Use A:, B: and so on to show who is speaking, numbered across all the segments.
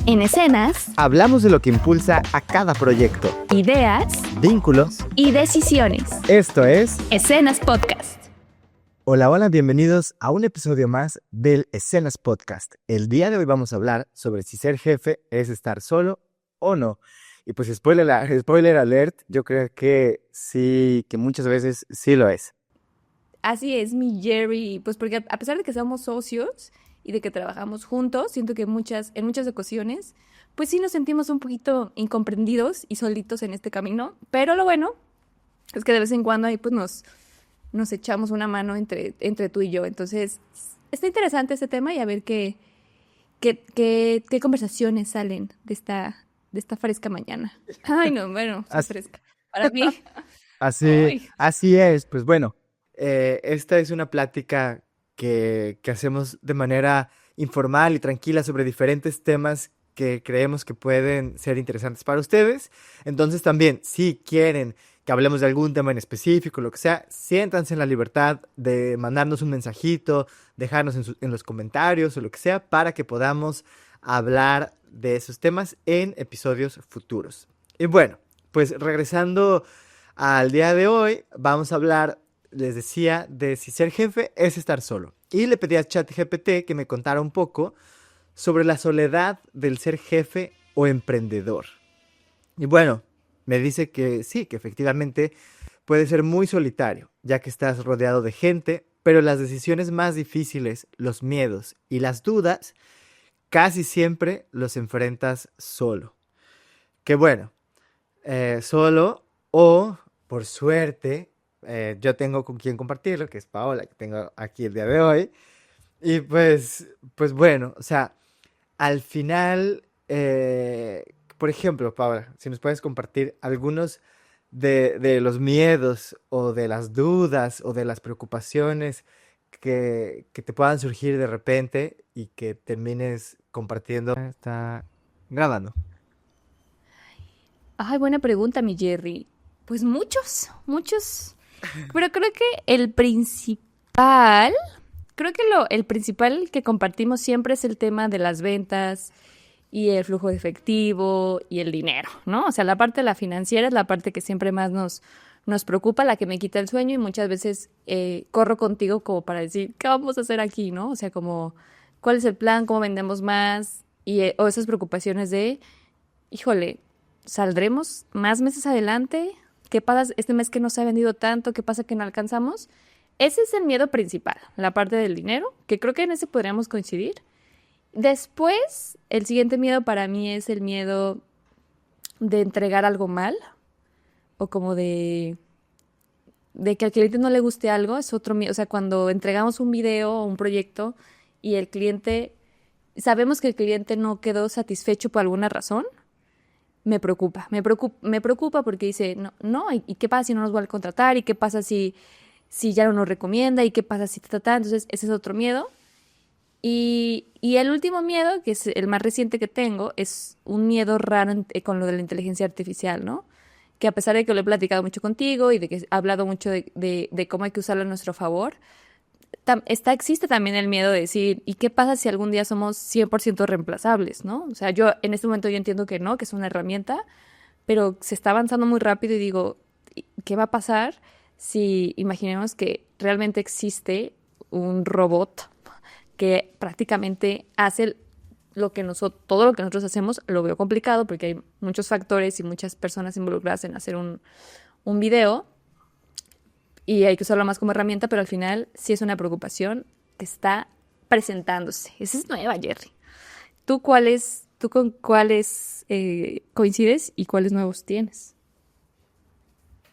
A: En Escenas,
B: hablamos de lo que impulsa a cada proyecto,
A: ideas,
B: vínculos
A: y decisiones.
B: Esto es
A: Escenas Podcast.
B: Hola, vienvenidos a un episodio más del Escenas Podcast. El día de hoy vamos a hablar sobre si ser jefe es estar solo o no. Y pues spoiler alert, yo creo que sí, que muchas veces sí lo es.
A: Así es, mi Jerry, pues porque a pesar de que somos socios y de que trabajamos juntos, siento que en muchas ocasiones, pues sí nos sentimos un poquito incomprendidos y solitos en este camino, pero lo bueno es que de vez en cuando ahí pues nos echamos una mano entre tú y yo. Entonces, está interesante este tema y a ver qué conversaciones salen de esta fresca mañana. Ay, no, bueno, sí es
B: Así,
A: fresca. Para mí,
B: así,
A: ay,
B: así es. Pues bueno, esta es una plática que hacemos de manera informal y tranquila sobre diferentes temas que creemos que pueden ser interesantes para ustedes. Entonces también, si quieren que hablemos de algún tema en específico, lo que sea, siéntanse en la libertad de mandarnos un mensajito, dejarnos en los comentarios o lo que sea, para que podamos hablar de esos temas en episodios futuros. Y bueno, pues regresando al día de hoy, vamos a hablar, les decía, de si ser jefe es estar solo. Y le pedí a ChatGPT que me contara un poco sobre la soledad del ser jefe o emprendedor. Y bueno, me dice que sí, que efectivamente puede ser muy solitario, ya que estás rodeado de gente, pero las decisiones más difíciles, los miedos y las dudas, casi siempre los enfrentas solo. Que bueno, solo o por suerte, yo tengo con quien compartirlo, que es Paola, que tengo aquí el día de hoy. Y pues bueno, o sea, al final, por ejemplo, Paola, si nos puedes compartir algunos de los miedos o de las dudas o de las preocupaciones que te puedan surgir de repente y que termines compartiendo. Está grabando.
A: ay, buena pregunta, mi Jerry. Pues muchos. Pero creo que el principal que compartimos siempre es el tema de las ventas y el flujo de efectivo y el dinero, ¿no? O sea, la parte de la financiera es la parte que siempre más nos preocupa, la que me quita el sueño y muchas veces corro contigo como para decir, ¿qué vamos a hacer aquí, no? O sea, como, ¿cuál es el plan? ¿Cómo vendemos más? O esas preocupaciones de, híjole, ¿saldremos más meses adelante? ¿Qué pasa este mes que no se ha vendido tanto? ¿Qué pasa que no alcanzamos? Ese es el miedo principal, la parte del dinero, que creo que en ese podríamos coincidir. Después, el siguiente miedo para mí es el miedo de entregar algo mal o como de que al cliente no le guste algo, es otro miedo. O sea, cuando entregamos un video o un proyecto y el cliente, sabemos que el cliente no quedó satisfecho por alguna razón, me preocupa porque dice, no, ¿y qué pasa si no nos vuelve a contratar? ¿Y qué pasa si ya no nos recomienda? ¿Y qué pasa si Entonces, ese es otro miedo. Y el último miedo, que es el más reciente que tengo, es un miedo raro con lo de la inteligencia artificial, ¿no? Que a pesar de que lo he platicado mucho contigo y de que he hablado mucho de cómo hay que usarlo a nuestro favor, existe también el miedo de decir, ¿y qué pasa si algún día somos 100% reemplazables, ¿no? O sea, yo en este momento yo entiendo que no, que es una herramienta, pero se está avanzando muy rápido y digo, ¿qué va a pasar si imaginemos que realmente existe un robot que prácticamente hace todo lo que nosotros hacemos? Lo veo complicado porque hay muchos factores y muchas personas involucradas en hacer un video y hay que usarlo más como herramienta, pero al final sí es una preocupación que está presentándose. Esa es nueva, Jerry. ¿Tú con cuáles coincides y cuáles nuevos tienes?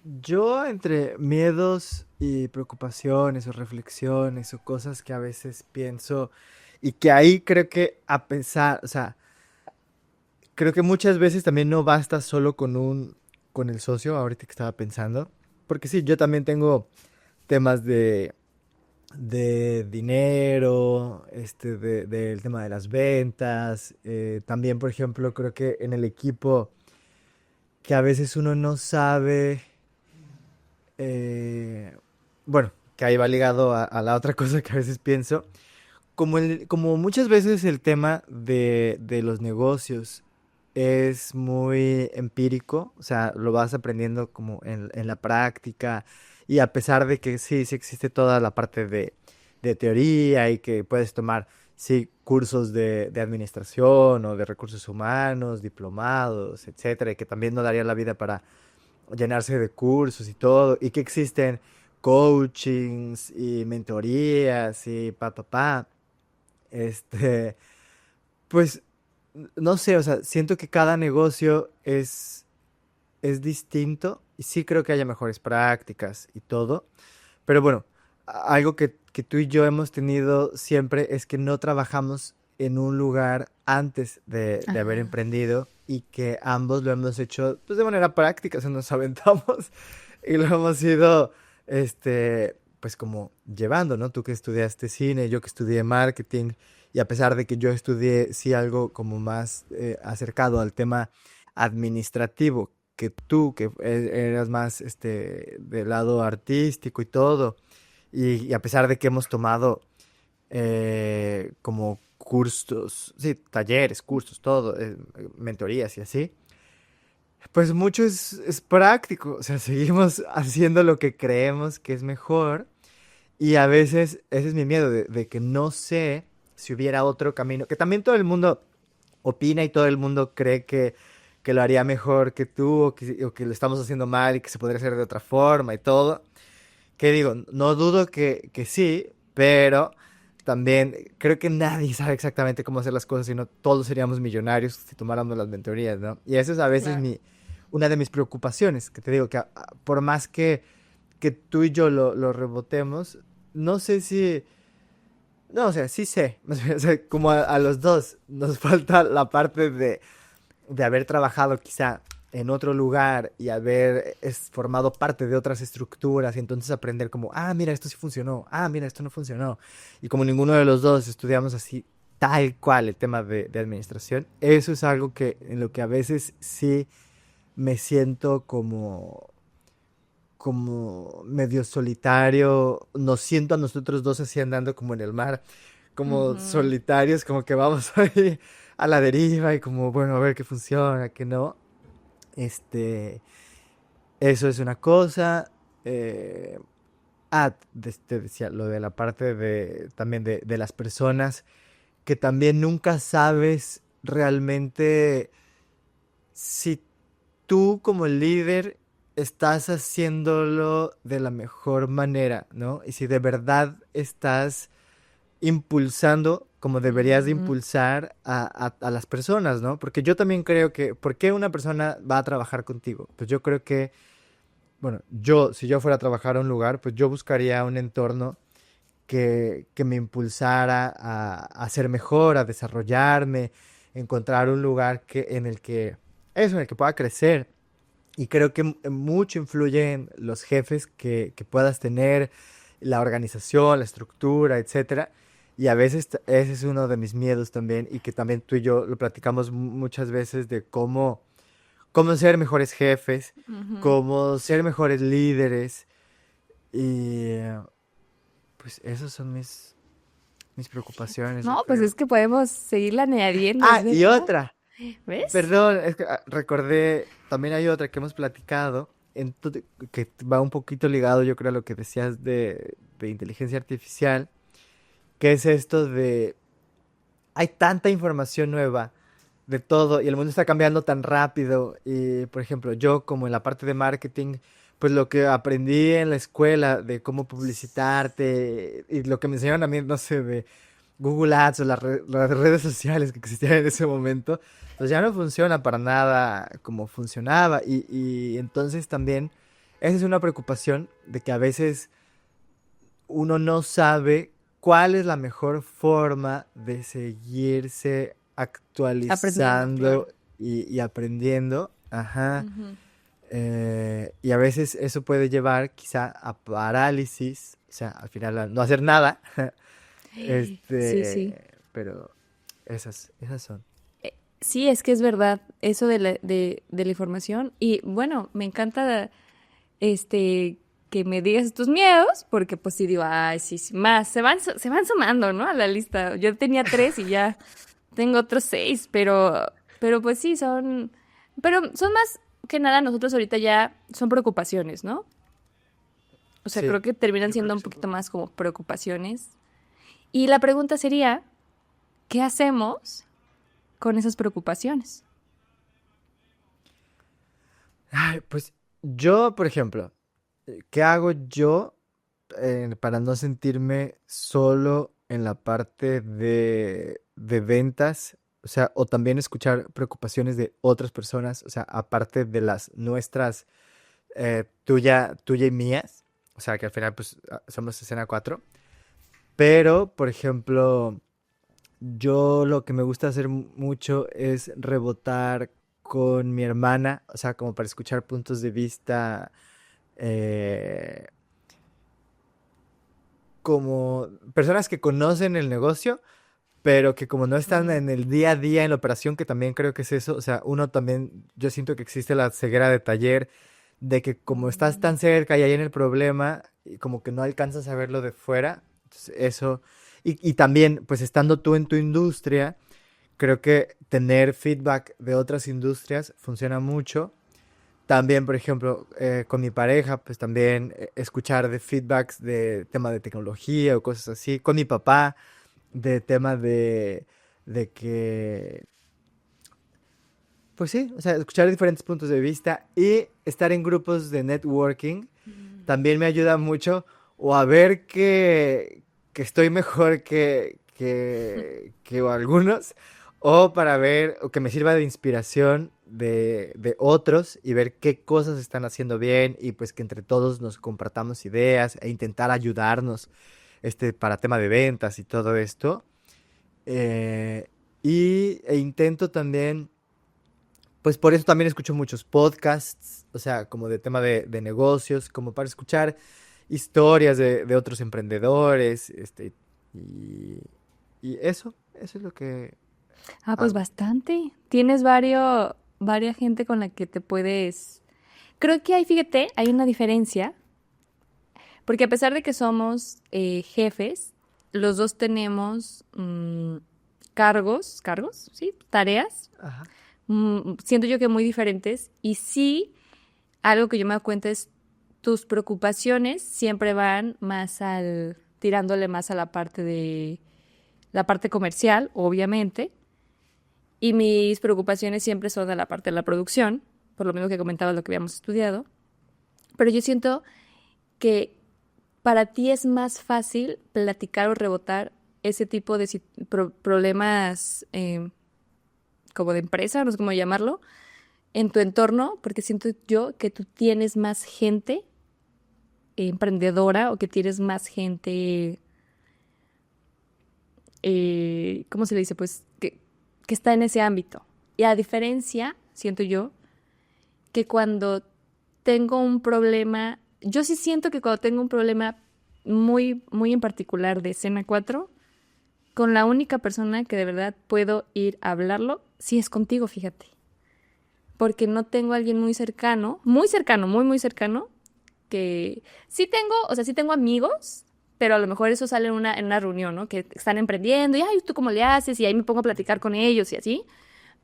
B: Yo entre miedos y preocupaciones o reflexiones o cosas que a veces pienso y que ahí creo que a pesar, o sea, creo que muchas veces también no basta solo con el socio, ahorita que estaba pensando, porque sí, yo también tengo temas de dinero, del tema de las ventas, también por ejemplo creo que en el equipo que a veces uno no sabe. Eh, bueno, que ahí va ligado a la otra cosa que a veces pienso, como muchas veces el tema de los negocios es muy empírico, o sea, lo vas aprendiendo como en la práctica y a pesar de que sí, sí existe toda la parte de teoría y que puedes tomar, sí, cursos de administración o de recursos humanos, diplomados, etcétera, y que también no daría la vida para llenarse de cursos y todo, y que existen coachings y mentorías y pa. Este, pues, no sé, o sea, siento que cada negocio es distinto y sí creo que haya mejores prácticas y todo, pero bueno, algo que tú y yo hemos tenido siempre es que no trabajamos en un lugar antes de haber
A: Ajá.
B: emprendido y que ambos lo hemos hecho pues de manera práctica, o sea, nos aventamos y lo hemos ido, pues como llevando, ¿no? Tú que estudiaste cine, yo que estudié marketing y a pesar de que yo estudié sí algo como más acercado al tema administrativo que tú, que eras más del lado artístico y todo, y a pesar de que hemos tomado como cursos, sí, talleres, cursos, todo, mentorías y así, pues mucho es práctico, o sea, seguimos haciendo lo que creemos que es mejor y a veces ese es mi miedo de que no sé si hubiera otro camino, que también todo el mundo opina y todo el mundo cree que lo haría mejor que tú o que lo estamos haciendo mal y que se podría hacer de otra forma y todo. Que digo, no dudo que sí, pero también creo que nadie sabe exactamente cómo hacer las cosas, sino todos seríamos millonarios si tomáramos las mentorías, ¿no? Y eso es a veces
A: Claro.
B: una de mis preocupaciones, que te digo que por más que tú y yo lo rebotemos, no sé si... No, o sea, sí sé, o sea, como a los dos nos falta la parte de haber trabajado quizá en otro lugar y haber formado parte de otras estructuras y entonces aprender como, ah, mira, esto sí funcionó, ah, mira, esto no funcionó. Y como ninguno de los dos estudiamos así tal cual el tema de administración, eso es algo que en lo que a veces sí me siento como medio solitario, nos siento a nosotros dos así andando como en el mar, como
A: Ujú.
B: solitarios, como que vamos ahí a la deriva y como, bueno, a ver qué funciona, qué no. Este, eso es una cosa. eh, te decía lo de la parte también de las personas que también nunca sabes realmente si tú como líder estás haciéndolo de la mejor manera, ¿no? Y si de verdad estás impulsando como deberías de
A: Ujú.
B: impulsar a las personas, ¿no? Porque yo también creo que, ¿por qué una persona va a trabajar contigo? Pues yo creo que, bueno, si yo fuera a trabajar a un lugar, pues yo buscaría un entorno que me impulsara a ser mejor, a desarrollarme, encontrar un lugar en el que pueda crecer. Y creo que mucho influyen los jefes que puedas tener, la organización, la estructura, etcétera. Y a veces ese es uno de mis miedos también, y que también tú y yo lo platicamos muchas veces de cómo ser mejores jefes,
A: Ujú.
B: cómo ser mejores líderes. Y pues esas son mis preocupaciones, yo
A: No, pues
B: creo.
A: es que podemos seguirla añadiendo, es
B: Ah, y
A: verdad.
B: otra.
A: ¿Ves?
B: Perdón, es que recordé, también hay otra que hemos platicado, que va un poquito ligado, yo creo, a lo que decías de inteligencia artificial, que es esto de, hay tanta información nueva de todo y el mundo está cambiando tan rápido y, por ejemplo, yo como en la parte de marketing, pues lo que aprendí en la escuela de cómo publicitarte y lo que me enseñaron a mí, no sé, de Google Ads o las redes sociales que existían en ese momento, pues ya no funciona para nada como funcionaba. Y entonces también esa es una preocupación de que a veces uno no sabe cuál es la mejor forma de seguirse
A: Aprendiendo, claro.
B: actualizando y aprendiendo. Ajá.
A: Ujú.
B: Y a veces eso puede llevar quizá a parálisis, o sea, al final a no hacer nada.
A: Sí, sí.
B: Pero esas son.
A: Sí, es que es verdad, eso de la información. Y bueno, me encanta, este, que me digas tus miedos, porque pues sí digo, ay, sí, sí, más, se van sumando, ¿no? A la lista. Yo tenía 3 y ya tengo otros 6, pero pues sí, pero son más que nada nosotros ahorita ya son preocupaciones, ¿no? O sea,
B: Sí,
A: creo que terminan
B: yo creo
A: siendo
B: que
A: un
B: sí.
A: poquito más como preocupaciones. Y la pregunta sería, ¿qué hacemos con esas preocupaciones?
B: Ay, pues yo, por ejemplo, ¿qué hago yo para no sentirme solo en la parte de ventas? O sea, o también escuchar preocupaciones de otras personas, o sea, aparte de las nuestras, tuya y mías. O sea, que al final pues somos escena 4. Pero, por ejemplo, yo lo que me gusta hacer mucho es rebotar con mi hermana, o sea, como para escuchar puntos de vista eh, como personas que conocen el negocio, pero que como no están
A: Mm.
B: en el día a día en la operación, que también creo que es eso, o sea, uno también, yo siento que existe la ceguera de taller, de que como estás
A: Mm.
B: tan cerca y ahí en el problema, y como que no alcanzas a verlo de fuera, entonces eso, y también, pues estando tú en tu industria, creo que tener feedback de otras industrias funciona mucho. También, por ejemplo, con mi pareja, pues también escuchar de feedbacks de tema de tecnología o cosas así. Con mi papá, de tema de que, pues sí, o sea, escuchar diferentes puntos de vista y estar en grupos de networking
A: Mm.
B: también me ayuda mucho o a ver que estoy mejor que algunos o para ver o que me sirva de inspiración de otros y ver qué cosas están haciendo bien y pues que entre todos nos compartamos ideas e intentar ayudarnos para tema de ventas y todo esto. Eh, e intento también, pues por eso también escucho muchos podcasts, o sea, como de tema de negocios, como para escuchar historias de otros emprendedores, y, y eso es lo que
A: Ah, pues
B: hago.
A: bastante. Tienes varias gente con la que te puedes... Creo que hay, fíjate, hay una diferencia, porque a pesar de que somos jefes, los dos tenemos cargos, ¿sí? Tareas,
B: Ajá.
A: siento yo que muy diferentes. Y sí, algo que yo me doy cuenta es tus preocupaciones siempre van tirándole más a la parte comercial, obviamente. Y mis preocupaciones siempre son de la parte de la producción, por lo mismo que comentaba lo que habíamos estudiado. Pero yo siento que para ti es más fácil platicar o rebotar ese tipo de problemas como de empresa, no sé cómo llamarlo, en tu entorno, porque siento yo que tú tienes más gente emprendedora o que tienes más gente, ¿cómo se le dice? Pues que está en ese ámbito. Y a diferencia, siento yo, que cuando tengo un problema, yo sí siento que cuando tengo un problema muy, muy en particular de escena 4 con la única persona que de verdad puedo ir a hablarlo, sí es contigo, fíjate. Porque no tengo a alguien muy cercano, muy, muy cercano, que sí tengo, o sea, sí tengo amigos, pero a lo mejor eso sale en una reunión, ¿no? Que están emprendiendo y, ay, ¿tú cómo le haces? Y ahí me pongo a platicar con ellos y así.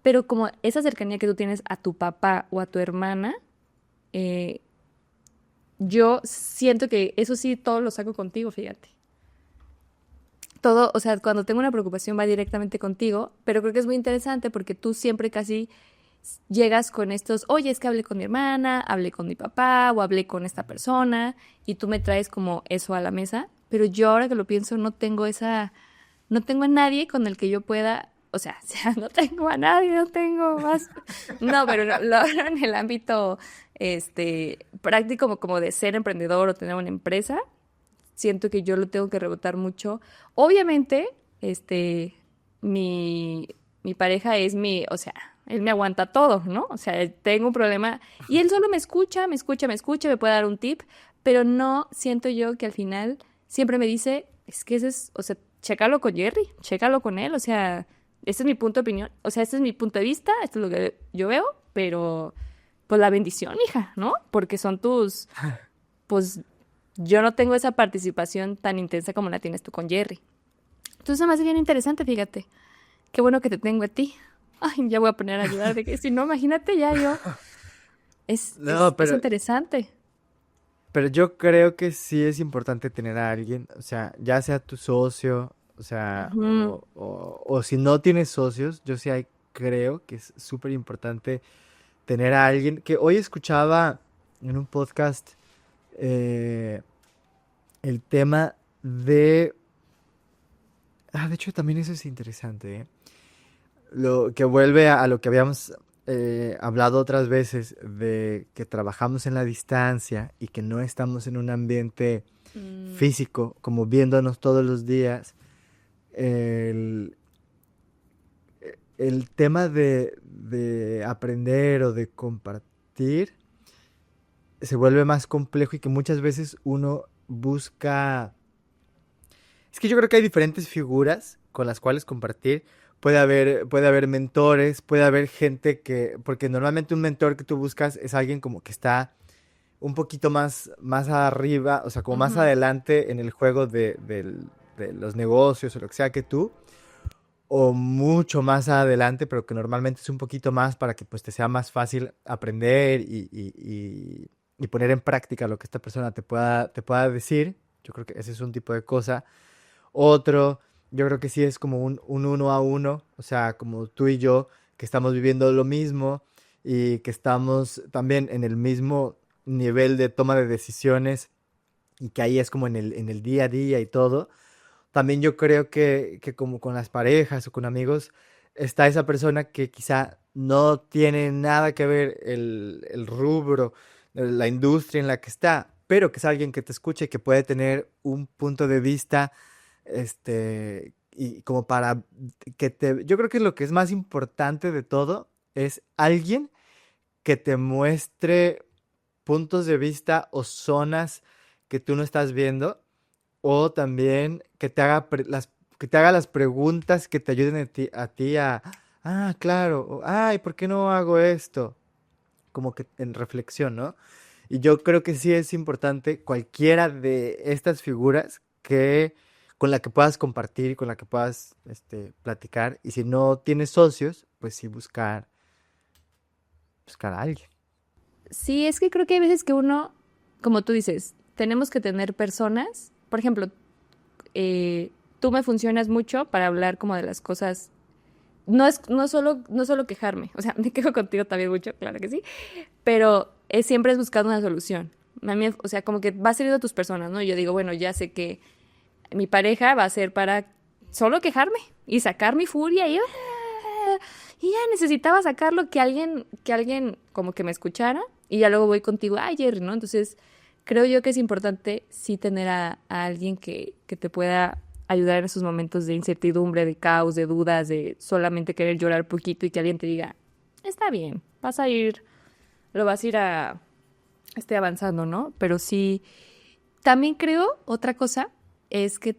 A: Pero como esa cercanía que tú tienes a tu papá o a tu hermana, eh, yo siento que eso sí todo lo saco contigo, fíjate. Todo, o sea, cuando tengo una preocupación va directamente contigo, pero creo que es muy interesante porque tú siempre casi llegas con estos, oye, es que hablé con mi hermana, hablé con mi papá o hablé con esta persona y tú me traes como eso a la mesa, pero yo ahora que lo pienso no tengo a nadie con el que yo pueda, o sea, no tengo a nadie, no tengo más, no, pero lo hablo en el ámbito, práctico como de ser emprendedor o tener una empresa, siento que yo lo tengo que rebotar mucho. Obviamente, mi, mi pareja es o sea, él me aguanta todo, ¿no? O sea, tengo un problema y él solo me puede dar un tip, pero no siento yo que al final siempre me dice, es que ese es, o sea, chécalo con Jerry, chécalo con él, o sea, este es mi punto de opinión, o sea, este es mi punto de vista, esto es lo que yo veo, pero pues la bendición, hija, ¿no? Porque son pues yo no tengo esa participación tan intensa como la tienes tú con Jerry. Entonces se me hace bien interesante, fíjate. Qué bueno que te tengo a ti. Ay, ya voy a poner a ayudar, de que si no, imagínate ya yo.
B: No,
A: Es interesante.
B: pero yo creo que sí es importante tener a alguien, o sea, ya sea tu socio, o sea,
A: Ujú.
B: o si no tienes socios, yo sí creo que es súper importante tener a alguien que hoy escuchaba en un podcast eh, el tema de... Ah, de hecho también eso es interesante, ¿eh? Lo que vuelve a lo que habíamos hablado otras veces de que trabajamos en la distancia y que no estamos en un ambiente
A: Mm,
B: físico, como viéndonos todos los días. El, el tema de aprender o de compartir se vuelve más complejo y que muchas veces uno busca... Es que yo creo que hay diferentes figuras con las cuales compartir. Puede haber mentores, puede haber gente que... Porque normalmente un mentor que tú buscas es alguien como que está un poquito más arriba, o sea, como más
A: ujú.
B: adelante en el juego de los negocios o lo que sea que tú, o mucho más adelante, pero que normalmente es un poquito más para que pues te sea más fácil aprender y poner en práctica lo que esta persona te pueda decir. Yo creo que ese es un tipo de cosa. Otro, yo creo que sí es como un uno a uno, o sea, como tú y yo, que estamos viviendo lo mismo y que estamos también en el mismo nivel de toma de decisiones y que ahí es como en el día a día y todo. También yo creo que como con las parejas o con amigos, está esa persona que quizá no tiene nada que ver el rubro, la industria en la que está, pero que es alguien que te escucha y que puede tener un punto de vista, y como para que te... Yo creo que lo que es más importante de todo es alguien que te muestre puntos de vista o zonas que tú no estás viendo o también que te haga que te haga las preguntas que te ayuden a ti a, ah, claro, o, ay, ¿por qué no hago esto? Como que en reflexión, ¿no? Y yo creo que sí es importante cualquiera de estas figuras que con la que puedas compartir y con la que puedas platicar. Y si no tienes socios, pues sí buscar a alguien.
A: Sí, es que creo que hay veces que uno, como tú dices, tenemos que tener personas. Por ejemplo, tú me funcionas mucho para hablar como de las cosas. No solo quejarme, o sea, me quejo contigo también mucho, claro que sí, pero siempre es buscando una solución. A mí, o sea, como que vas teniendo tus personas, ¿no? Y yo digo, bueno, ya sé que mi pareja va a ser para solo quejarme y sacar mi furia y ya necesitaba sacarlo que alguien como que me escuchara y ya luego voy contigo, ay Jerry, ¿no? Entonces creo yo que es importante sí tener a alguien que te pueda ayudar en esos momentos de incertidumbre, de caos, de dudas, de solamente querer llorar poquito y que alguien te diga, está bien, vas a ir, lo vas a ir a, avanzando, ¿no? Pero sí, también creo otra cosa es que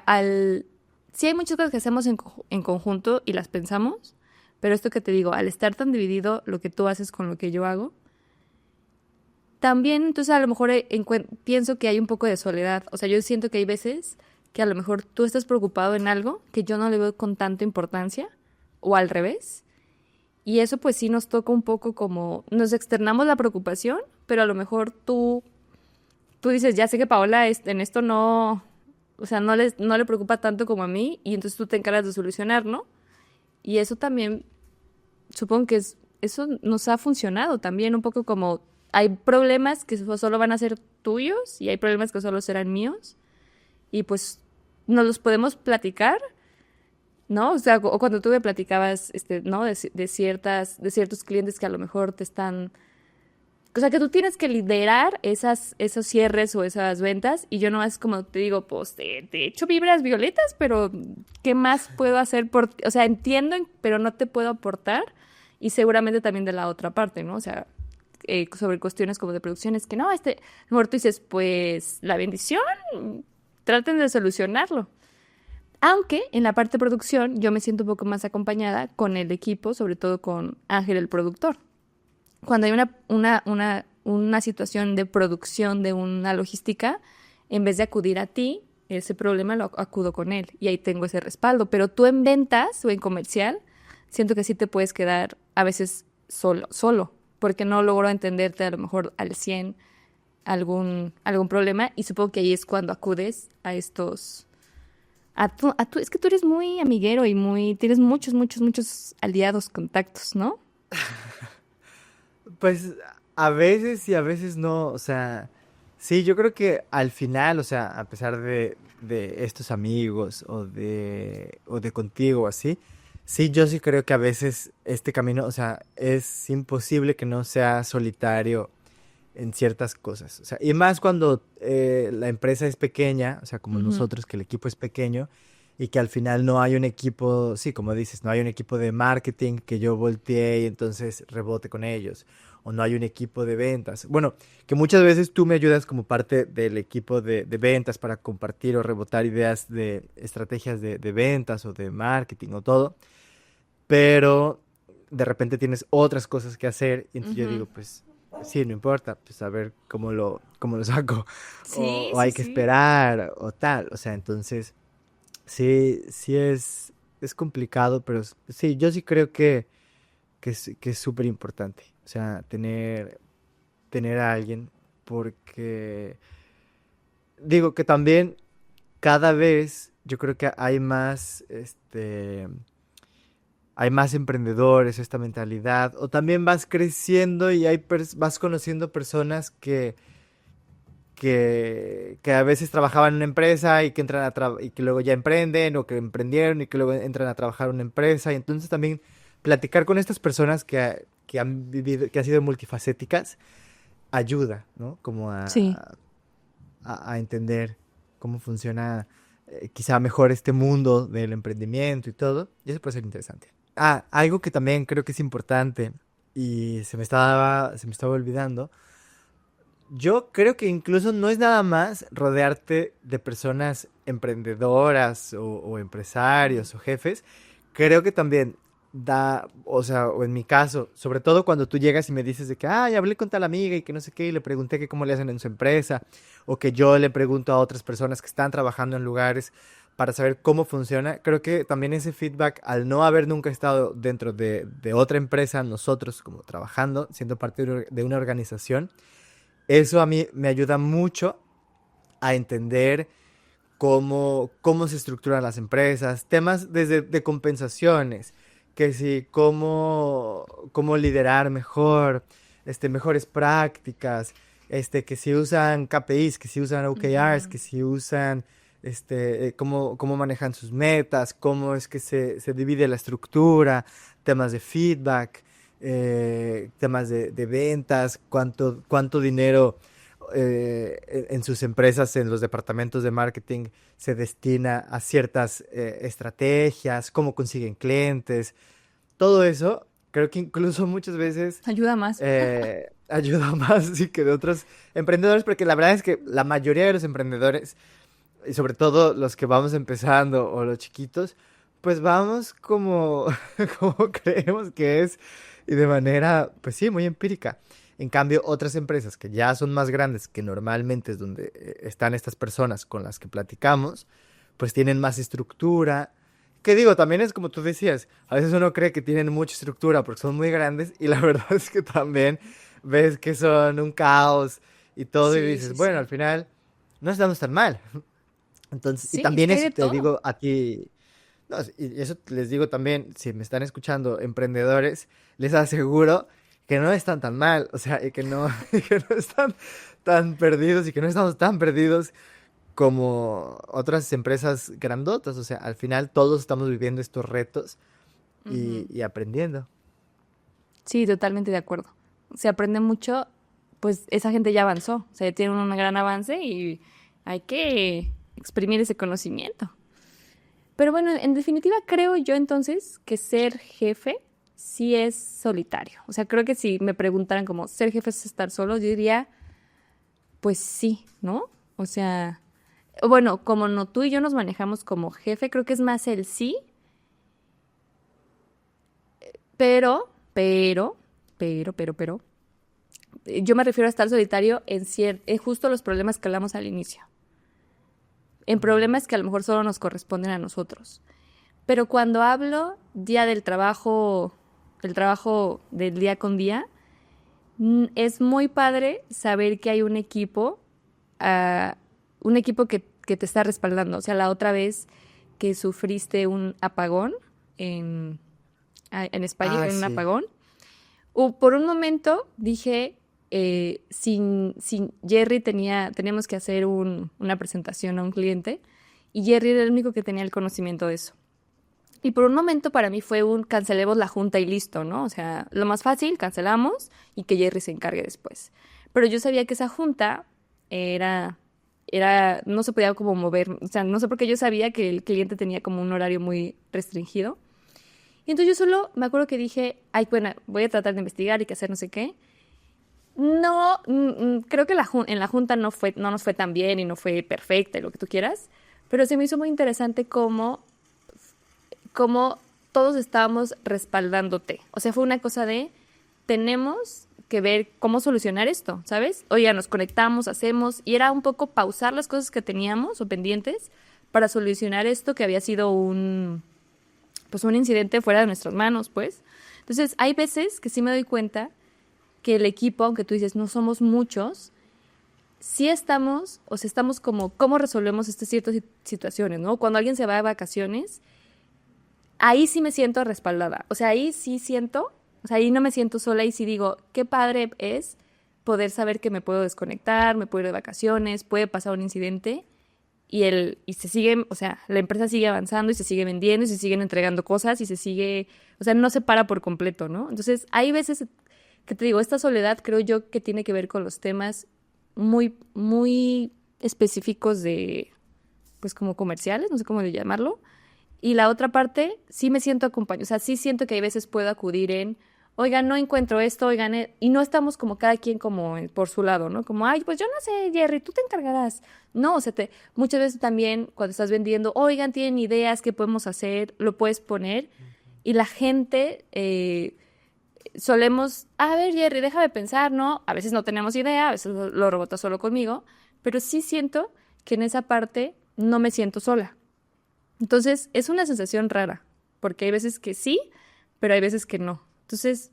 A: al... Sí hay muchas cosas que hacemos en conjunto y las pensamos, pero esto que te digo, al estar tan dividido lo que tú haces con lo que yo hago, también entonces a lo mejor pienso que hay un poco de soledad. O sea, yo siento que hay veces que a lo mejor tú estás preocupado en algo que yo no le veo con tanta importancia, o al revés. Y eso pues sí nos toca un poco como, nos externamos la preocupación, pero a lo mejor tú dices, ya sé que Paola en esto no, o sea, no le preocupa tanto como a mí, y entonces tú te encargas de solucionar, ¿no? Y eso también, supongo que eso nos ha funcionado también, un poco como hay problemas que solo van a ser tuyos y hay problemas que solo serán míos, y pues nos los podemos platicar, ¿no? O sea, o cuando tú me platicabas, ¿no? De ciertos clientes que a lo mejor te están, o sea, que tú tienes que liderar esos cierres o esas ventas y yo no es como te digo, pues te echo vibras violetas, pero ¿qué más puedo hacer por ti? O sea, entiendo, pero no te puedo aportar y seguramente también de la otra parte, ¿no? O sea, sobre cuestiones como de producciones que no, a lo mejor tú dices, pues la bendición, traten de solucionarlo. Aunque en la parte de producción yo me siento un poco más acompañada con el equipo, sobre todo con Ángel, el productor. Cuando hay una situación de producción de una logística, en vez de acudir a ti, ese problema lo acudo con él y ahí tengo ese respaldo. Pero tú en ventas o en comercial, siento que sí te puedes quedar a veces solo, porque no logro entenderte a lo mejor al 100 algún problema, y supongo que ahí es cuando acudes a estos... es que tú eres muy amiguero y tienes muchos aliados, contactos, ¿no?
B: Pues a veces y a veces no, o sea, sí, yo creo que al final, o sea, a pesar de estos amigos o de contigo o así, sí, yo sí creo que a veces este camino, o sea, es imposible que no sea solitario en ciertas cosas. O sea, y más cuando la empresa es pequeña, o sea, como
A: Ujú,
B: nosotros, que el equipo es pequeño y que al final no hay un equipo, sí, como dices, no hay un equipo de marketing que yo voltee y entonces rebote con ellos. O no hay un equipo de ventas. Bueno, que muchas veces tú me ayudas como parte del equipo de ventas para compartir o rebotar ideas de estrategias de ventas o de marketing o todo. Pero de repente tienes otras cosas que hacer y entonces yo
A: ujú.
B: digo, pues sí, no importa, pues a ver cómo lo saco
A: Sí,
B: o
A: sí,
B: hay que
A: sí.
B: esperar o tal, o sea, entonces sí, es complicado, pero sí, yo sí creo que es súper importante, o sea, tener a alguien porque digo que también cada vez yo creo que hay más emprendedores, esta mentalidad, o también vas creciendo y vas conociendo personas que a veces trabajaban en una empresa y que y que luego ya emprenden, o que emprendieron y que luego entran a trabajar en una empresa, y entonces también platicar con estas personas que han vivido, que han sido multifacéticas, ayuda, ¿no? Como
A: Sí.
B: a entender cómo funciona quizá mejor este mundo del emprendimiento y todo, y eso puede ser interesante. Ah, algo que también creo que es importante y se me estaba olvidando. Yo creo que incluso no es nada más rodearte de personas emprendedoras o empresarios o jefes. Creo que también o sea, o en mi caso, sobre todo cuando tú llegas y me dices de que, ay, hablé con tal amiga y que no sé qué, y le pregunté que cómo le hacen en su empresa, o que yo le pregunto a otras personas que están trabajando en lugares para saber cómo funciona. Creo que también ese feedback, al no haber nunca estado dentro de otra empresa, nosotros como trabajando, siendo parte de una organización, eso a mí me ayuda mucho a entender cómo se estructuran las empresas, temas desde de compensaciones, que si cómo liderar mejor, mejores prácticas, que si usan KPIs, que si usan OKRs,
A: Ujú.
B: que si usan cómo manejan sus metas, cómo es que se divide la estructura, temas de feedback, temas de ventas, cuánto dinero en sus empresas, en los departamentos de marketing, se destina a ciertas estrategias, cómo consiguen clientes, todo eso, creo que incluso muchas veces
A: Ayuda más.
B: ayuda más sí, que de otros emprendedores, porque la verdad es que la mayoría de los emprendedores, y sobre todo los que vamos empezando o los chiquitos, pues vamos como, como creemos que es y de manera, pues sí, muy empírica. En cambio, otras empresas que ya son más grandes, que normalmente es donde están estas personas con las que platicamos, pues tienen más estructura. Que digo, también es como tú decías, a veces uno cree que tienen mucha estructura porque son muy grandes y la verdad es que también ves que son un caos y todo y
A: Sí,
B: dices,
A: sí,
B: bueno, al
A: sí.
B: final no estamos tan mal. Entonces, y
A: Sí, es
B: también
A: que hay
B: eso
A: de
B: te
A: todo.
B: digo a ti, no, y eso les digo también, si me están escuchando emprendedores, les aseguro que no están tan mal, o sea, y que no, y que no están tan perdidos y que no estamos tan perdidos como otras empresas grandotas, o sea, al final todos estamos viviendo estos retos
A: Ujú.
B: y aprendiendo.
A: Sí, totalmente de acuerdo. Se aprende mucho, pues esa gente ya avanzó, o sea, ya tiene un gran avance y hay que exprimir ese conocimiento. Pero bueno, en definitiva creo yo entonces que ser jefe sí es solitario. O sea, creo que si me preguntaran como ser jefe es estar solo, yo diría, pues sí, ¿no? O sea, bueno, como no tú y yo nos manejamos como jefe, creo que es más el sí, pero, pero, pero, yo me refiero a estar solitario en justo los problemas que hablamos al inicio. En problemas que a lo mejor solo nos corresponden a nosotros. Pero cuando hablo día del trabajo del día con día, es muy padre saber que hay un equipo que te está respaldando. O sea, la otra vez que sufriste un apagón en España,
B: Ah,
A: en un
B: sí.
A: apagón, por un momento dije, sin Jerry teníamos que hacer una presentación a un cliente y Jerry era el único que tenía el conocimiento de eso. Y por un momento para mí fue cancelemos la junta y listo, ¿no? O sea, lo más fácil, cancelamos y que Jerry se encargue después. Pero yo sabía que esa junta era, no se podía como mover, o sea, no sé por qué yo sabía que el cliente tenía como un horario muy restringido. Y entonces yo solo me acuerdo que dije, ay, bueno, voy a tratar de investigar y que hacer no sé qué. No, creo que en la junta no nos fue tan bien y no fue perfecta y lo que tú quieras, pero se me hizo muy interesante cómo todos estábamos respaldándote. O sea, fue una cosa de, tenemos que ver cómo solucionar esto, ¿sabes? Oye, nos conectamos, hacemos, y era un poco pausar las cosas que teníamos o pendientes para solucionar esto que había sido pues un incidente fuera de nuestras manos, pues. Entonces, hay veces que sí me doy cuenta que el equipo, aunque tú dices no somos muchos, sí estamos, o sea, estamos como, ¿cómo resolvemos estas ciertas situaciones, ¿no? Cuando alguien se va de vacaciones, ahí sí me siento respaldada. O sea, ahí sí siento, o sea, ahí no me siento sola y sí digo, qué padre es poder saber que me puedo desconectar, me puedo ir de vacaciones, puede pasar un incidente y se sigue, o sea, la empresa sigue avanzando y se sigue vendiendo y se siguen entregando cosas y se sigue, o sea, no se para por completo, ¿no? Entonces, hay veces que te digo, esta soledad creo yo que tiene que ver con los temas muy, muy específicos pues como comerciales, no sé cómo llamarlo. Y la otra parte, sí me siento acompañada, o sea, sí siento que hay veces puedo acudir oigan, no encuentro esto, oigan, y no estamos como cada quien como por su lado, ¿no? Como, ay, pues yo no sé, Jerry, tú te encargarás. No, o sea, muchas veces también cuando estás vendiendo, oigan, tienen ideas, ¿qué podemos hacer? Lo puedes poner y la gente solemos, a ver, Jerry, déjame pensar, ¿no? A veces no tenemos idea, a veces lo rebota solo conmigo, pero sí siento que en esa parte no me siento sola. Entonces, es una sensación rara, porque hay veces que sí, pero hay veces que no. Entonces,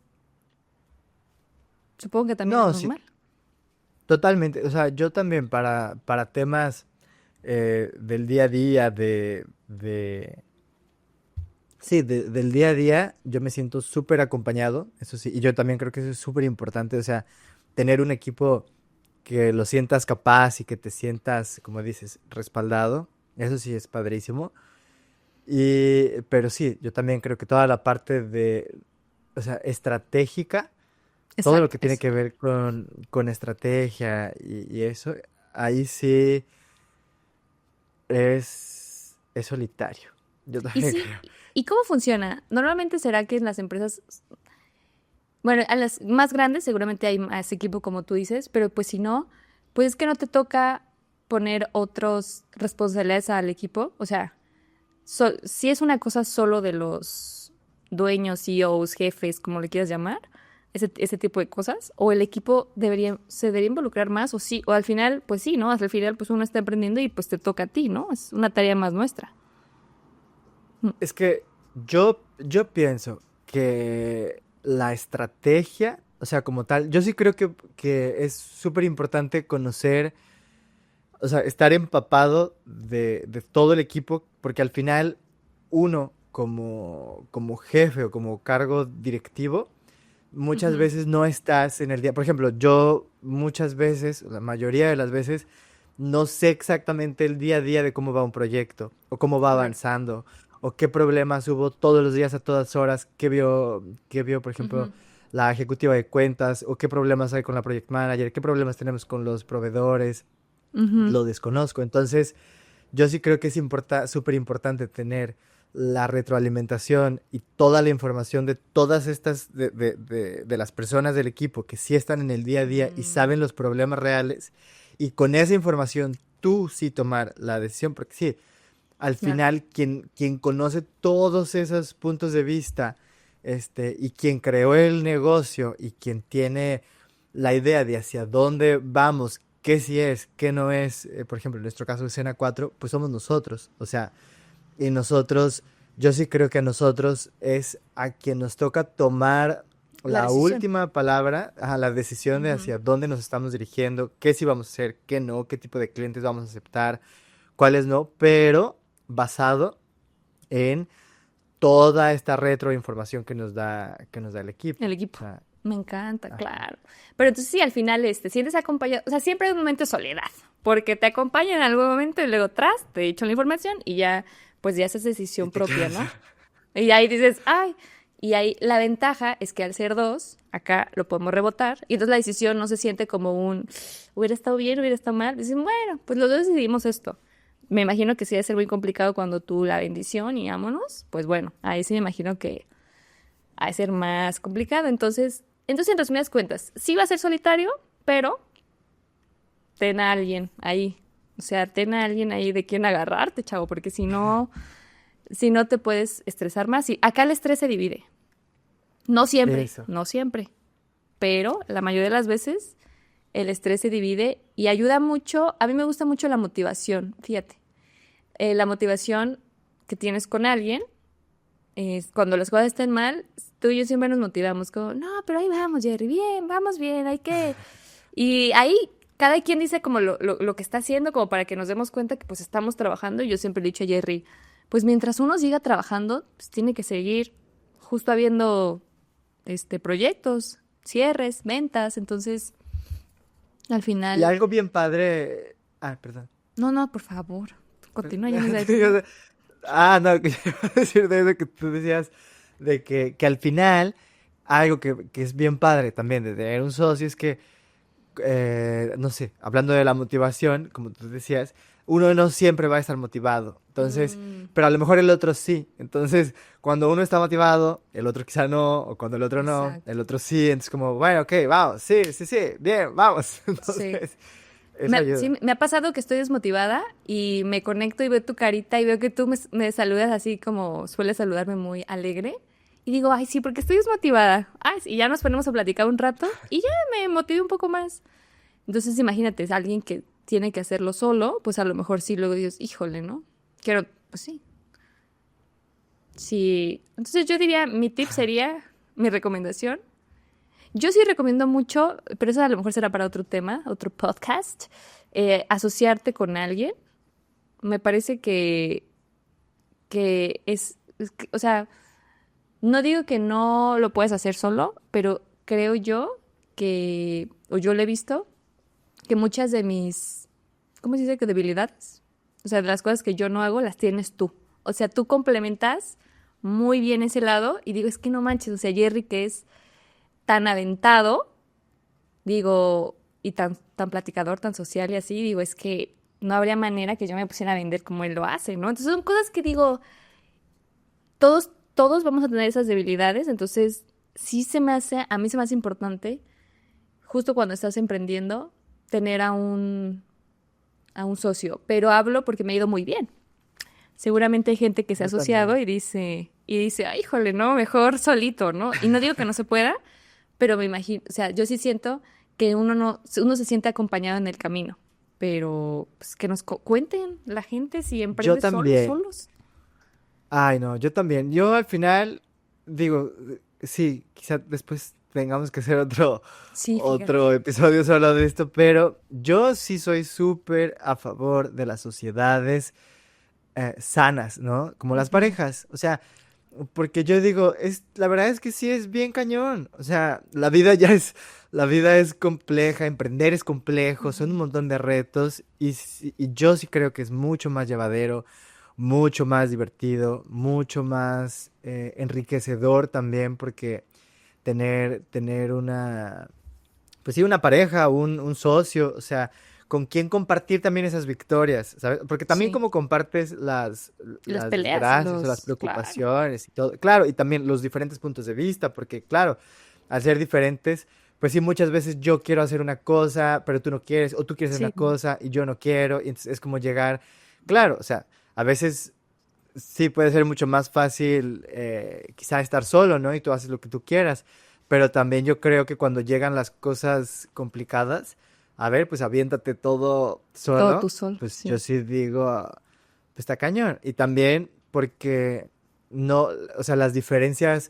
A: supongo que también es
B: No, sí,
A: normal.
B: totalmente. O sea, yo también para temas del día a día, sí, del día a día, yo me siento súper acompañado, eso sí, y yo también creo que eso es súper importante, o sea, tener un equipo que lo sientas capaz y que te sientas, como dices, respaldado, eso sí es padrísimo. Pero sí, yo también creo que toda la parte o sea, estratégica, todo lo
A: Exacto,
B: que tiene
A: eso.
B: que ver con estrategia y eso, ahí sí es solitario. Yo
A: Y
B: también
A: sí,
B: creo.
A: ¿y cómo funciona? Normalmente será que en las empresas, bueno, a las más grandes seguramente hay más equipo como tú dices, pero pues si no, pues es que no te toca poner otros responsabilidades al equipo. O sea, si es una cosa solo de los dueños, CEOs, jefes, como le quieras llamar, ese tipo de cosas, o el equipo se debería involucrar más, o sí, o al final, pues sí, ¿no? Al final, pues uno está aprendiendo y pues te toca a ti, ¿no? Es una tarea más nuestra. Mm.
B: Es que yo pienso que la estrategia, o sea, como tal, yo sí creo que es súper importante conocer, o sea, estar empapado de todo el equipo, porque al final uno como jefe o como cargo directivo, muchas
A: Ujú.
B: veces no estás en el día. Por ejemplo, yo muchas veces, la mayoría de las veces, no sé exactamente el día a día de cómo va un proyecto, o cómo va
A: Claro.
B: avanzando, o qué problemas hubo todos los días a todas horas, qué vio, por ejemplo,
A: Ujú.
B: la ejecutiva de cuentas, o qué problemas hay con la project manager, qué problemas tenemos con los proveedores,
A: Ujú.
B: lo desconozco. Entonces, yo sí creo que es súper importante tener la retroalimentación y toda la información de todas estas, de las personas del equipo que sí están en el día a día y
A: Mm.
B: saben los problemas reales. Y con esa información tú sí tomar la decisión, porque sí, al
A: Claro.
B: final quien conoce todos esos puntos de vista, y quien creó el negocio y quien tiene la idea de hacia dónde vamos, qué sí es, qué no es, por ejemplo, en nuestro caso de Escena 4, pues somos nosotros. O sea, y nosotros, yo sí creo que a nosotros es a quien nos toca tomar
A: La
B: la
A: decisión.
B: última palabra, a la decisión de
A: Ujú.
B: hacia dónde nos estamos dirigiendo, qué sí vamos a hacer, qué no, qué tipo de clientes vamos a aceptar, cuáles no, pero basado en toda esta retroinformación que nos da el equipo.
A: El
B: O
A: equipo.
B: sea,
A: Me encanta,
B: ajá.
A: claro. Pero entonces sí, al final sientes acompañado, o sea, siempre hay un momento de soledad, porque te acompañan en algún momento y luego tras, te echan la información y ya, pues ya haces
B: Y
A: decisión
B: te
A: propia,
B: quedas.
A: ¿no? Y ahí dices, ay, y ahí la ventaja es que al ser dos, acá lo podemos rebotar, y entonces la decisión no se siente como un, hubiera estado bien, hubiera estado mal. Dicen, bueno, pues los dos decidimos esto. Me imagino que sí debe ser muy complicado cuando tú la bendición y vámonos, pues bueno, ahí sí me imagino que ha de ser más complicado. Entonces, en resumidas cuentas, sí va a ser solitario, pero ten a alguien ahí. O sea, ten a alguien ahí de quien agarrarte, chavo, porque si no te puedes estresar más. Y acá el estrés se divide. No siempre,
B: Eso.
A: no siempre, pero la mayoría de las veces el estrés se divide y ayuda mucho. A mí me gusta mucho la motivación, fíjate. La motivación que tienes con alguien cuando las cosas estén mal, tú y yo siempre nos motivamos como, no, pero ahí vamos, Jerry, bien, vamos bien, hay que... Y ahí cada quien dice como lo que está haciendo, como para que nos demos cuenta que pues estamos trabajando. Y yo siempre le he dicho a Jerry, pues mientras uno siga trabajando, pues tiene que seguir justo habiendo proyectos, cierres, ventas. Entonces, al
B: Y
A: final,
B: algo bien padre. Ah, perdón.
A: no, no, por favor, continúa, ya me iba a
B: Sí,
A: decir algo.
B: no, que iba a decir de eso que tú decías, de que al final, algo que es bien padre también de tener un socio es que, no sé, hablando de la motivación, como tú decías, uno no siempre va a estar motivado. Entonces,
A: Mm,
B: pero a lo mejor el otro sí. Entonces, cuando uno está motivado, el otro quizá no, o cuando el otro no,
A: exacto.
B: el otro sí. Entonces, como, bueno, ok, vamos, sí, sí, sí, bien, vamos.
A: Sí.
B: Entonces, eso
A: Sí,
B: ayuda.
A: me ha pasado que estoy desmotivada y me conecto y veo tu carita y veo que tú me saludas así como sueles saludarme muy alegre. Y digo, ay, sí, porque estoy desmotivada. Ay, sí, y ya nos ponemos a platicar un rato y ya me motivé un poco más. Entonces, imagínate, es alguien que tiene que hacerlo solo, pues a lo mejor sí, luego dices, híjole, ¿no? Quiero, pues sí. Sí. Entonces yo diría, mi tip sería, mi recomendación. Yo sí recomiendo mucho, pero eso a lo mejor será para otro tema, otro podcast, asociarte con alguien. Me parece que o sea, no digo que no lo puedes hacer solo, pero creo yo o yo lo he visto, que muchas de mis, ¿cómo se dice? Que debilidades. O sea, de las cosas que yo no hago, las tienes tú. O sea, tú complementas muy bien ese lado y digo, es que no manches, o sea, Jerry que es tan aventado, digo, y tan platicador, tan social y así, digo, es que no habría manera que yo me pusiera a vender como él lo hace, ¿no? Entonces son cosas que digo, todos vamos a tener esas debilidades, entonces sí a mí se me hace importante, justo cuando estás emprendiendo, tener a un socio, pero hablo porque me ha ido muy bien. Seguramente hay gente que se ha
B: Yo
A: asociado
B: también.
A: y dice, ay, híjole, no, mejor solito, ¿no? Y no digo que no se pueda, pero me imagino, o sea, yo sí siento que uno se siente acompañado en el camino, pero pues que nos cuenten la gente si
B: Yo
A: emprende
B: también.
A: solos.
B: Ay, no, yo también. Yo al final digo, sí, quizá después tengamos que hacer
A: Sí, fíjate.
B: otro episodio solo de esto, pero yo sí soy súper a favor de las sociedades sanas, ¿no? Como las
A: Ujú,
B: parejas. O sea, porque yo digo, la verdad es que sí es bien cañón. O sea, la vida es compleja, emprender es complejo, son un
A: ujú.
B: montón de retos y yo sí creo que es mucho más llevadero, mucho más divertido, mucho más enriquecedor también, porque tener pues sí, una pareja, un socio, o sea, con quien compartir también esas victorias, ¿sabes? Porque también
A: Sí,
B: como compartes
A: las
B: las
A: peleas y
B: desgracias o las
A: claro.
B: preocupaciones y todo, claro, y también los diferentes puntos de vista, porque claro, al ser diferentes, pues sí, muchas veces yo quiero hacer una cosa, pero tú no quieres, o tú quieres hacer
A: Sí,
B: una cosa y yo no quiero, y entonces es como llegar, claro, o sea, a veces sí puede ser mucho más fácil quizá estar solo, ¿no? Y tú haces lo que tú quieras. pero también yo creo que cuando llegan las cosas complicadas, a ver, pues aviéntate todo
A: Todo
B: solo,
A: tú solo,
B: pues yo
A: sí.
B: sí digo, pues está cañón. Y también porque no, o sea, las diferencias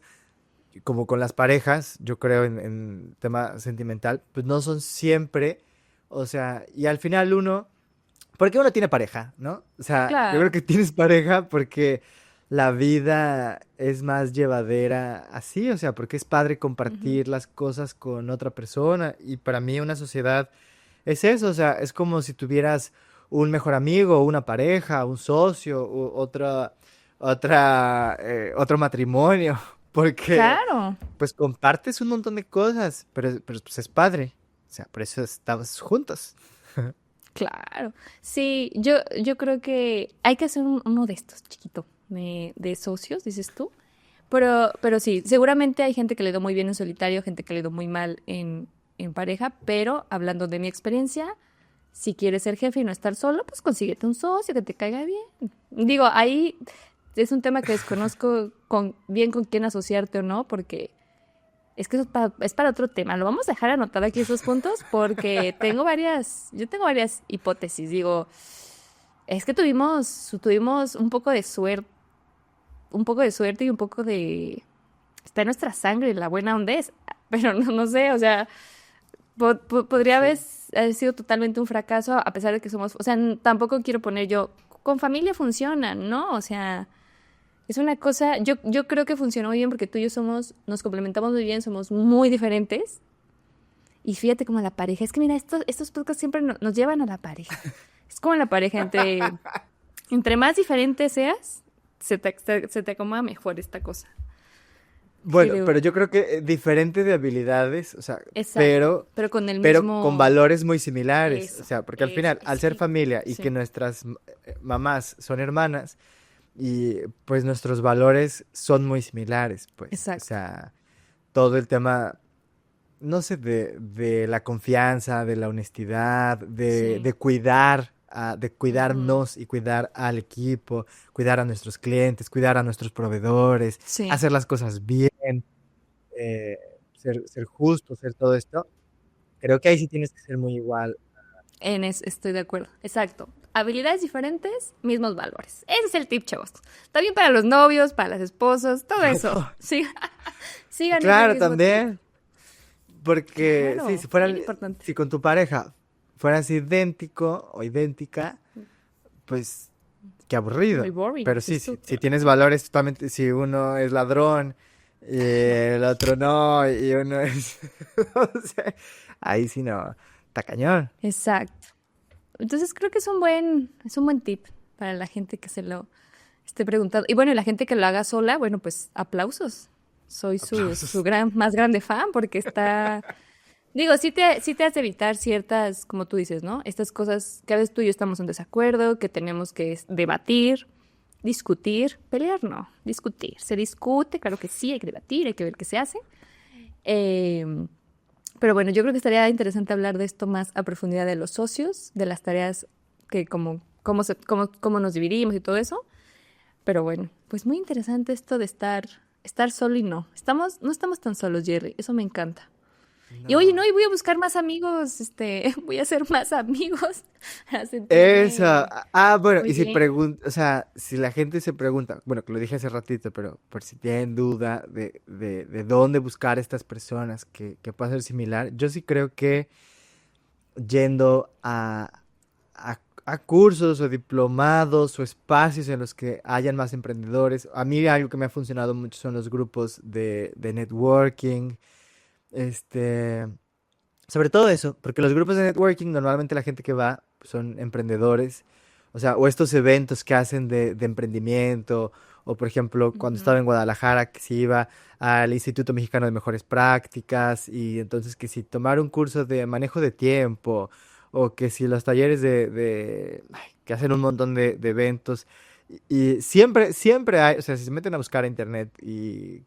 B: como con las parejas, yo creo en tema sentimental, pues no son siempre, o sea, y al final uno, porque uno tiene pareja, ¿no? O sea, yo creo
A: Claro.
B: que tienes pareja porque la vida es más llevadera así, o sea, porque es padre
A: Ujú.
B: compartir las cosas con otra persona y para mí una sociedad es eso, o sea, es como si tuvieras un mejor amigo, una pareja, un socio, otro matrimonio, porque
A: Claro,
B: pues compartes un montón de cosas, pero pues es padre, o sea, por eso estamos juntos.
A: claro. Sí, yo creo que hay que hacer uno de estos, chiquito, de socios, dices tú. Pero sí, seguramente hay gente que le ha ido muy bien en solitario, gente que le ha ido muy mal en pareja, pero hablando de mi experiencia, si quieres ser jefe y no estar solo, pues consíguete un socio que te caiga bien. Digo, ahí es un tema que desconozco bien con quién asociarte o no, porque es que eso es para otro tema. Lo vamos a dejar anotado aquí esos puntos porque yo tengo varias hipótesis. Digo, es que tuvimos un poco de suerte y un poco de está en nuestra sangre, la buena onda es, pero no sé, o sea, podría
B: Sí.
A: haber sido totalmente un fracaso a pesar de que somos, o sea, tampoco quiero poner yo, con familia funciona, ¿no? O sea, es una cosa, yo creo que funcionó muy bien porque tú y yo nos complementamos muy bien, somos muy diferentes. Y fíjate como la pareja, es que mira, estos podcasts siempre nos llevan a la pareja. Es como la pareja, entre más diferente seas, se te acomoda mejor esta cosa.
B: Bueno,
A: Creo.
B: pero yo creo que diferente de habilidades, o sea,
A: Exacto,
B: pero,
A: pero con el
B: pero con
A: mismo...
B: valores muy similares, o
A: Eso,
B: sea, porque al
A: eso,
B: final, al ser
A: sí,
B: familia y que
A: sí,
B: nuestras mamás son hermanas, y pues nuestros valores son muy similares, pues, o
A: exacto.
B: sea, todo el tema, no sé, de la confianza, de la honestidad,
A: Sí.
B: de
A: Ujú.
B: cuidarnos y cuidar al equipo, cuidar a nuestros clientes, cuidar a nuestros proveedores,
A: Sí,
B: hacer las cosas bien, eh, ser justo, ser todo esto. Creo que ahí sí tienes que ser muy igual.
A: estoy de acuerdo. Exacto. Habilidades diferentes, mismos valores. Ese es el tip, chavos. También para los novios, para las esposas, todo
B: Para
A: eso.
B: todo.
A: Sí, sigan ese
B: Claro,
A: mismo tip.
B: también. Porque sí,
A: Claro, bien importante.
B: si con tu pareja fueras idéntico o idéntica, pues qué
A: Muy
B: aburrido.
A: boring,
B: Pero sí,
A: dices tú,
B: si
A: claro.
B: tienes valores totalmente, si uno es ladrón y el otro no, y uno es, o sea, ahí sí no, está cañón.
A: Exacto. Entonces creo que es un buen tip para la gente que se lo esté preguntando. Y bueno, y la gente que lo haga sola, bueno, pues aplausos. Soy su
B: Aplausos.
A: más grande fan porque está. Digo, sí te hace evitar ciertas, como tú dices, ¿no? Estas cosas que a veces tú y yo estamos en desacuerdo, que tenemos que debatir, discutir, pelear, no, discutir. Se discute, claro que sí, hay que debatir, hay que ver qué se hace. Eh, pero bueno, yo creo que estaría interesante hablar de esto más a profundidad de los socios, de las tareas que cómo nos dividimos y todo eso. Pero bueno, pues muy interesante esto de estar solo y no. No estamos tan solos, Jerry. Eso me encanta. Y oye, no,
B: No.
A: y voy a buscar más amigos, voy a hacer más amigos para
B: Esa.
A: sentirme
B: Bueno,
A: muy
B: y si
A: bien.
B: pregunta, o sea, si la gente se pregunta, bueno, que lo dije hace ratito, pero por si tienen duda de dónde buscar estas personas que pueda ser similar, yo sí creo que yendo a cursos o diplomados o espacios en los que hayan más emprendedores. A mí algo que me ha funcionado mucho son los grupos de networking, este, sobre todo eso, porque los grupos de networking normalmente la gente que va son emprendedores, o sea, o estos eventos que hacen de emprendimiento, o por ejemplo, cuando estaba
A: Ujú.
B: en Guadalajara, que se iba al Instituto Mexicano de Mejores Prácticas, y entonces que si tomar un curso de manejo de tiempo, o que si los talleres que hacen un montón de eventos, y siempre hay, o sea, si se meten a buscar a internet y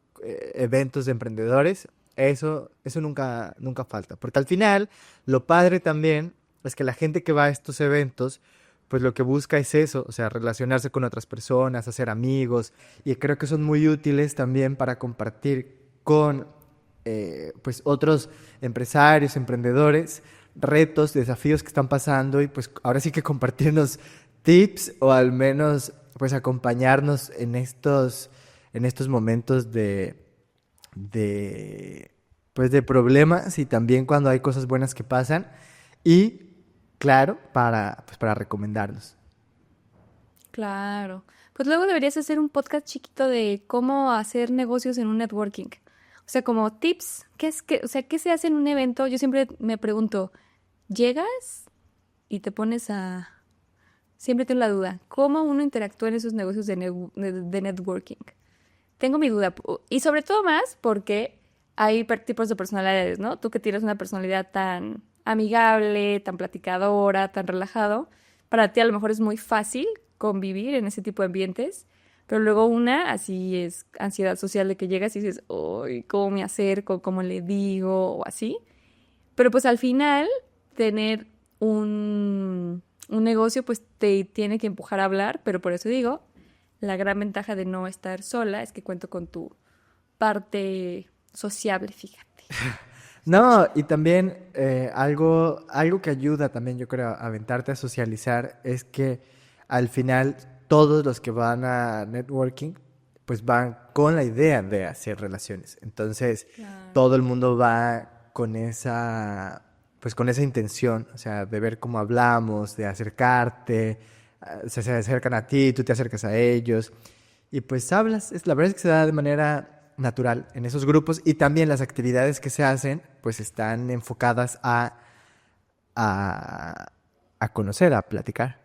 B: eventos de emprendedores, eso nunca falta. Porque al final, lo padre también es que la gente que va a estos eventos, pues lo que busca es eso, o sea, relacionarse con otras personas, hacer amigos, y creo que son muy útiles también para compartir con pues otros empresarios, emprendedores, retos, desafíos que están pasando y pues ahora sí que compartirnos tips o al menos pues acompañarnos en estos momentos pues de problemas y también cuando hay cosas buenas que pasan y claro, para recomendarnos.
A: Claro. Pues luego deberías hacer un podcast chiquito de cómo hacer negocios en un networking. O sea, como tips, o sea, ¿qué se hace en un evento? Yo siempre me pregunto, ¿llegas y te pones a... Siempre tengo la duda, ¿cómo uno interactúa en esos negocios de networking? Tengo mi duda. Y sobre todo más porque hay tipos de personalidades, ¿no? Tú que tienes una personalidad tan amigable, tan platicadora, tan relajado, para ti a lo mejor es muy fácil convivir en ese tipo de ambientes, pero luego así es ansiedad social de que llegas y dices, uy, ¿cómo me acerco? ¿Cómo le digo? O así. Pero pues al final, tener un negocio pues te tiene que empujar a hablar, pero por eso digo, la gran ventaja de no estar sola es que cuento con tu parte sociable, fíjate.
B: No, y también algo que ayuda también, yo creo, a aventarte a socializar es que al final todos los que van a networking pues van con la idea de hacer relaciones. Entonces,
A: Claro.
B: todo el mundo va pues con esa intención, o sea, de ver cómo hablamos, de acercarte, se acercan a ti, tú te acercas a ellos y pues hablas. La verdad es que se da de manera natural en esos grupos y también las actividades que se hacen pues están enfocadas a conocer, a platicar.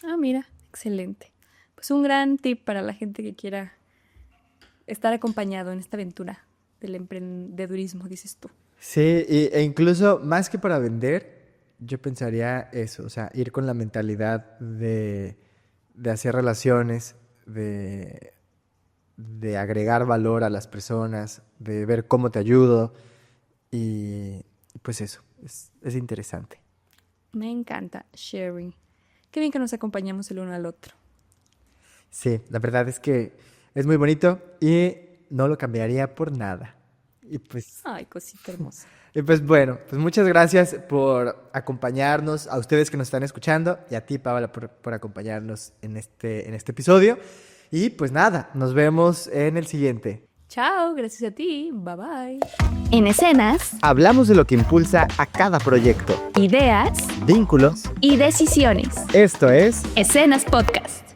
A: Ah, mira, excelente. Pues un gran tip para la gente que quiera estar acompañado en esta aventura del emprendedurismo, dices tú.
B: Sí, e incluso más que para vender, yo pensaría eso, o sea, ir con la mentalidad de hacer relaciones, de agregar valor a las personas, de ver cómo te ayudo y pues eso, es interesante.
A: Me encanta, Sherry. Qué bien que nos acompañamos el uno al otro.
B: Sí, la verdad es que es muy bonito y no lo cambiaría por nada. Y pues,
A: Ay, cosita hermosa.
B: y pues bueno, pues muchas gracias por acompañarnos, a ustedes que nos están escuchando y a ti, Paola, por acompañarnos en este episodio. Y pues nada, nos vemos en el siguiente.
A: Chao, gracias a ti. Bye bye.
C: En escenas,
B: Hablamos de lo que impulsa a cada proyecto.
C: ideas
B: Vínculos.
C: y decisiones.
B: Esto es
C: Escenas Podcast.